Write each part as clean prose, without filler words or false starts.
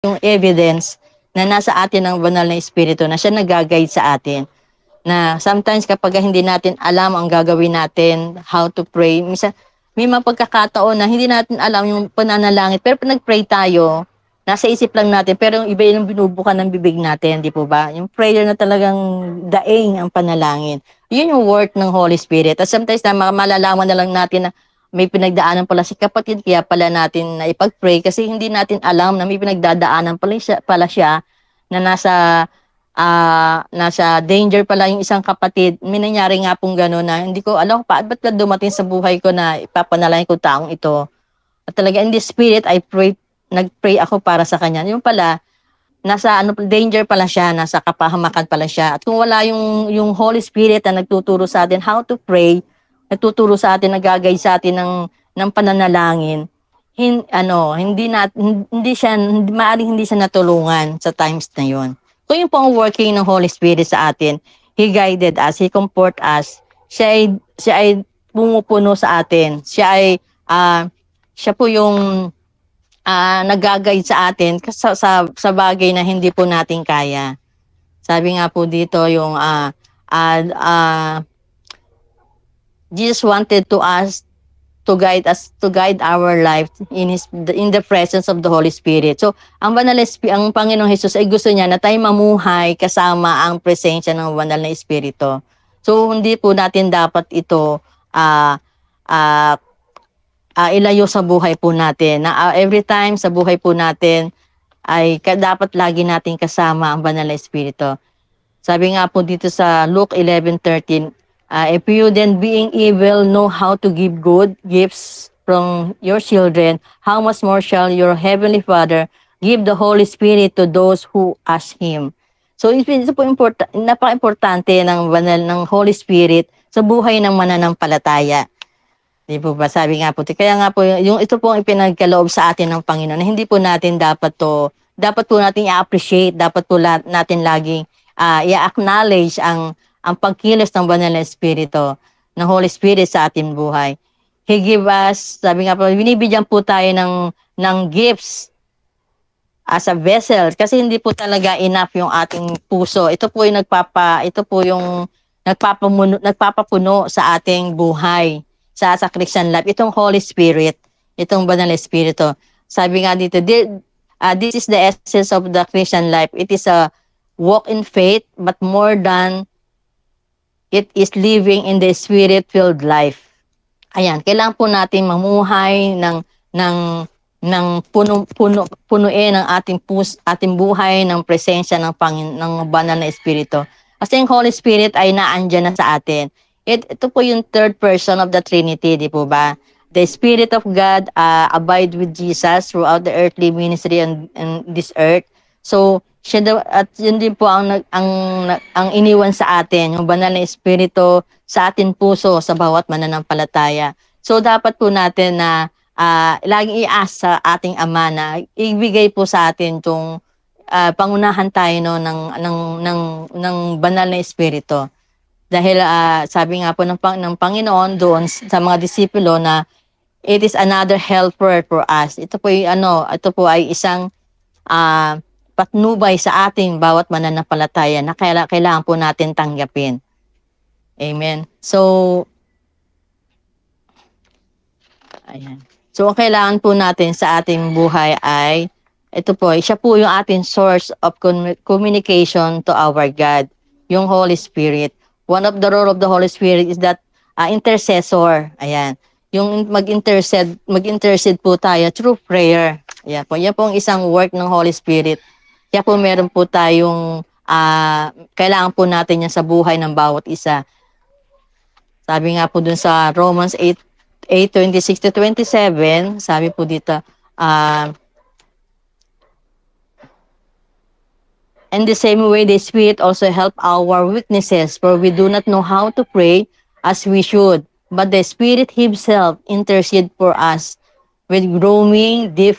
yung evidence na nasa atin ang banal na espiritu na siya nag-guide sa atin. Na sometimes kapag hindi natin alam ang gagawin natin, how to pray, minsan may mga pagkakataon na hindi natin alam yung pananalangin, pero pag nag-pray tayo, nasa isip lang natin, pero yung iba yung binubukan ng bibig natin, di po ba? Yung prayer na talagang daing ang panalangin. Yun yung work ng Holy Spirit. At sometimes na malalaman na lang natin na may pinagdaanan pala si kapatid, kaya pala natin na ipag-pray kasi hindi natin alam na may pinagdadaanan pala siya na nasa danger pala yung isang kapatid. May nangyari nga pong gano'n na hindi ko alam ba't ka dumating sa buhay ko na ipapanalangin ko taong ito. At talaga in the spirit, nag-pray ako para sa kanya. Yung pala, nasa danger pala siya, nasa kapahamakan pala siya. At kung wala yung Holy Spirit na nagtuturo sa atin how to pray, nagtuturo sa atin, nagagay sa atin ng pananalangin, maaring hindi siya natulungan sa times na yon. So yun po ang working ng Holy Spirit sa atin. He guided us, He comfort us. Siya ay pumupuno sa atin. Siya po yung nag-guide sa atin sa bagay na hindi po natin kaya. Sabi nga po dito yung Jesus wanted to guide our life in the presence of the Holy Spirit. So, ang Panginoong Hesus ay gusto niya na tayo mamuhay kasama ang presensya ng banal na Espiritu. So, hindi po natin dapat ito ilayo sa buhay po natin. Every time sa buhay po natin ay dapat lagi natin kasama ang banal na Espiritu. Sabi nga po dito sa Luke 11:13, if you then being evil know how to give good gifts from your children, how much more shall your heavenly Father give the Holy Spirit to those who ask Him. So ito po napaka-importante ng banal ng Holy Spirit sa buhay ng mananampalataya. Di po ba? Sabi nga po, kaya nga po, ito po ang ipinagkaloob sa atin ng Panginoon na hindi po natin dapat po natin i-appreciate, dapat po natin laging i-acknowledge ang pagkilos ng banal na Espiritu, ng Holy Spirit sa ating buhay. He give us, sabi nga po, binibigyan po tayo ng gifts as a vessel kasi hindi po talaga enough yung ating puso. Ito po yung nagpapapuno sa ating buhay sa Christian life. Itong Holy Spirit, itong banal na Espiritu. Sabi nga dito, this is the essence of the Christian life. It is a walk in faith, but more than it is living in the Spirit-filled life. Ayan, kailangan po natin mamuhay ng punuin ang ating buhay ng presensya ng banal na Espiritu. Kasi yung Holy Spirit ay naandyan na sa atin. Ito po yung third person of the Trinity, di po ba? The Spirit of God abide with Jesus throughout the earthly ministry and this earth. So, at yun din po ang iniwan sa atin, yung banal na Espiritu sa ating puso, sa bawat mananampalataya. So, dapat po natin na laging i-ask sa ating Ama na ibigay po sa atin itong pangunahan tayo ng banal na Espiritu. Dahil sabi nga po ng Panginoon doon sa mga disipulo na it is another helper for us. Ito po ay isang patnubay sa ating bawat mananampalataya na kailangan po natin tanggapin. Amen. So, ayan. So, ang kailangan po natin sa ating buhay ay, siya po yung ating source of communication to our God, yung Holy Spirit. One of the role of the Holy Spirit is that intercessor. Ayan. Yung mag-intercede po tayo through prayer. Ayan po. Yan po ang isang work ng Holy Spirit. Kaya po meron po tayong kailangan po natin yan sa buhay ng bawat isa. Sabi nga po dun sa Romans 8:26-27, sabi po dito, in the same way, the Spirit also help our weaknesses, for we do not know how to pray as we should. But the Spirit Himself intercede for us with groaning deep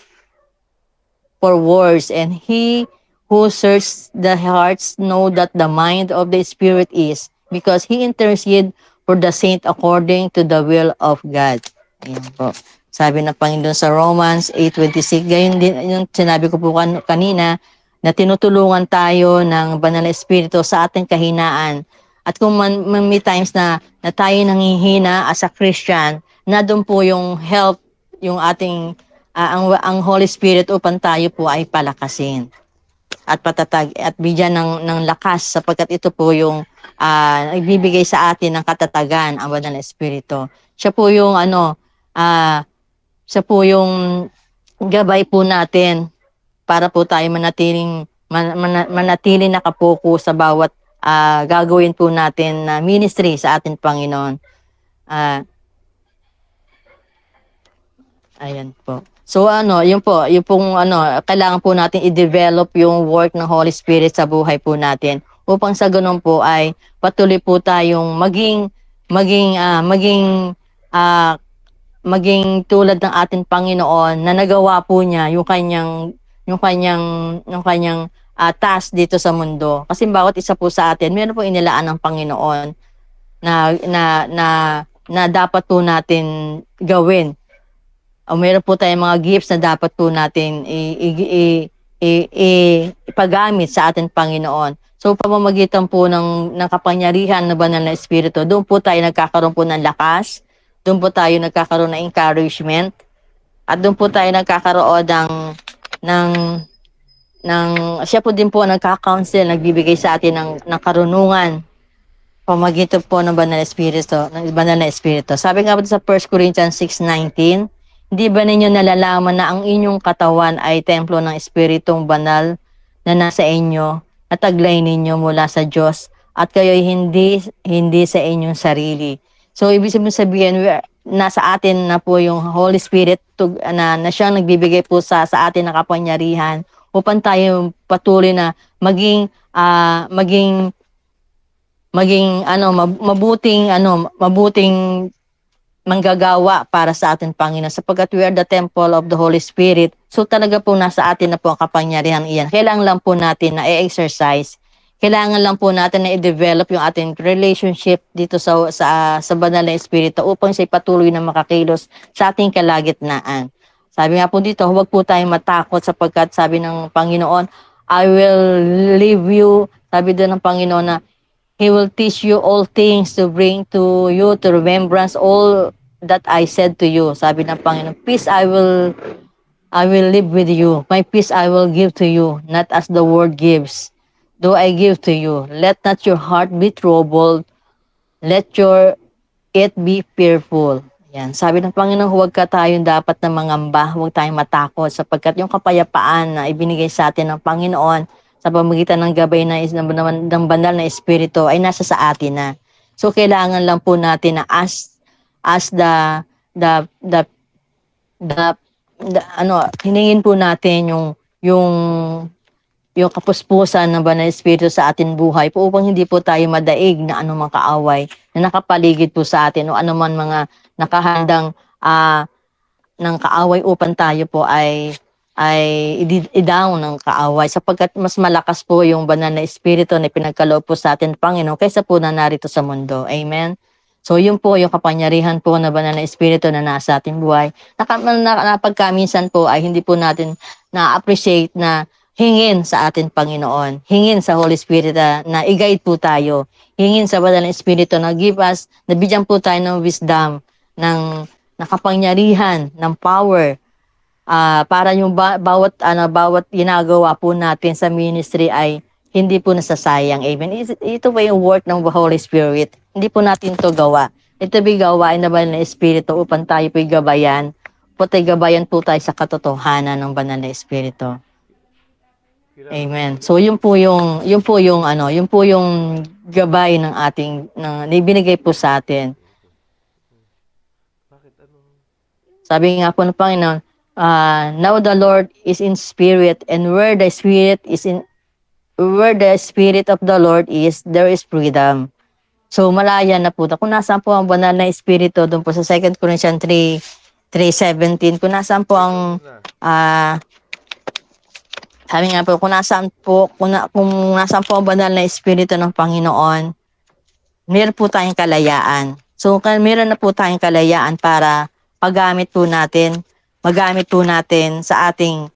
for words. And He who searches the hearts know that the mind of the Spirit is, because He intercede for the saint according to the will of God. Ayan po. Sabi ng Panginoon sa Romans 8:26, gayon din yung sinabi ko po kanina, na tinutulungan tayo ng Banal na Espiritu sa ating kahinaan. At kung may times na tayo nanghihina as a Christian, na doon po yung help, yung ating, ang Holy Spirit upang tayo po ay palakasin at patatag at bigyan ng lakas, sapagkat ito po yung nagbibigay sa atin ng katatagan, ang Banal na Espiritu. Siya po yung siya po yung gabay po natin para po tayo manatiling nakapokus sa bawat gagawin po natin na ministry sa ating Panginoon. Ayan po. So yun po, yung pong kailangan po natin i-develop yung work ng Holy Spirit sa buhay po natin upang sa ganun po ay patuloy po tayong maging tulad ng ating Panginoon na nagawa po niya yung kanyang task dito sa mundo. Kasi bawat isa po sa atin, meron po inilaan ng Panginoon na dapat po natin gawin. O meron po tayong mga gifts na dapat po natin ipagamit sa ating Panginoon. So pamamagitan po ng kapangyarihan ng Banal na Espiritu, doon po tayo nagkakaroon po ng lakas, doon po tayo nagkakaroon ng encouragement, at doon po tayo nagkakaroon siya po din po nagka-counsel, nagbibigay sa atin ng karunungan pamamagitan po ng Banal na Espiritu. Sabi nga po sa 1 Corinthians 6:19, hindi ba ninyo nalalaman na ang inyong katawan ay templo ng Espiritong Banal na nasa inyo, at taglay ninyo mula sa Diyos, at kayo'y hindi sa inyong sarili. So, ibig sabihin, nasa atin na po yung Holy Spirit na siyang nagbibigay po sa atin ng kapangyarihan upang tayo patuloy na maging mabuting manggagawa para sa ating Panginoon, sapagkat we are the temple of the Holy Spirit. So talaga po nasa atin na po ang kapangyarihan iyan. Kailangan lang po natin na i-exercise. Kailangan lang po natin na i-develop yung ating relationship dito sa Banal na Espiritu upang siya patuloy na makakilos sa ating kalagitnaan. Sabi nga po dito, huwag po tayong matakot, sapagkat sabi ng Panginoon, I will leave you. Sabi doon ng Panginoon na He will teach you all things to bring to you to remembrance all that I said to you. Sabi ng Panginoon, peace I will live with you. My peace I will give to you, not as the world gives, do I give to you. Let not your heart be troubled. Let it be fearful. Yan. Sabi ng Panginoon, huwag ka tayong dapat na mangamba, huwag tayong matakot, sapagkat yung kapayapaan na ibinigay sa atin ng Panginoon sa pamamagitan ng gabay ng Banal na Espiritu ay nasa sa atin na. So kailangan lang po natin na hiningin po natin yung kapuspusan ng Banal na Espiritu sa ating buhay po upang hindi po tayo madaig na anumang kaaway na nakapaligid po sa atin o anuman mga nakahandang ng kaaway upang tayo po ay i-down ng kaaway, sapagkat mas malakas po yung Banal na Espiritu na pinagkaloob po sa atin Panginoon kaysa po na narito sa mundo. Amen? So yun po yung kapangyarihan po na Banal na Espiritu na nasa ating buhay. Napagkaminsan po ay hindi po natin na-appreciate na hingin sa ating Panginoon, hingin sa Holy Spirit na i-guide po tayo, hingin sa Banal na Espiritu na give us, na bigyan po tayo ng wisdom, ng kapangyarihan, ng power, para yung bawat ginagawa po natin sa ministry ay hindi po nasasayang. Amen. Ito po yung work ng Holy Spirit. Hindi po natin to gawa. Ito po gawain na Banal na Espiritu upang tayo po gabayan. Gabayan po tayo sa katotohanan ng Banal na Espiritu. Amen. So yun po yung gabay ng ating ibinigay po sa atin. Sabi nga po ng Panginoon, now the Lord is in spirit, and where the Spirit of the Lord is, there is freedom. So malaya na po. Kung nasaan po ang Banal na Espiritu, doon po sa 2 Corinthians 3:17, kung nasaan po ang sabi nga po, kung nasaan po ang Banal na Espiritu ng Panginoon, meron po tayong kalayaan. So meron na po tayong kalayaan para magamit po natin sa ating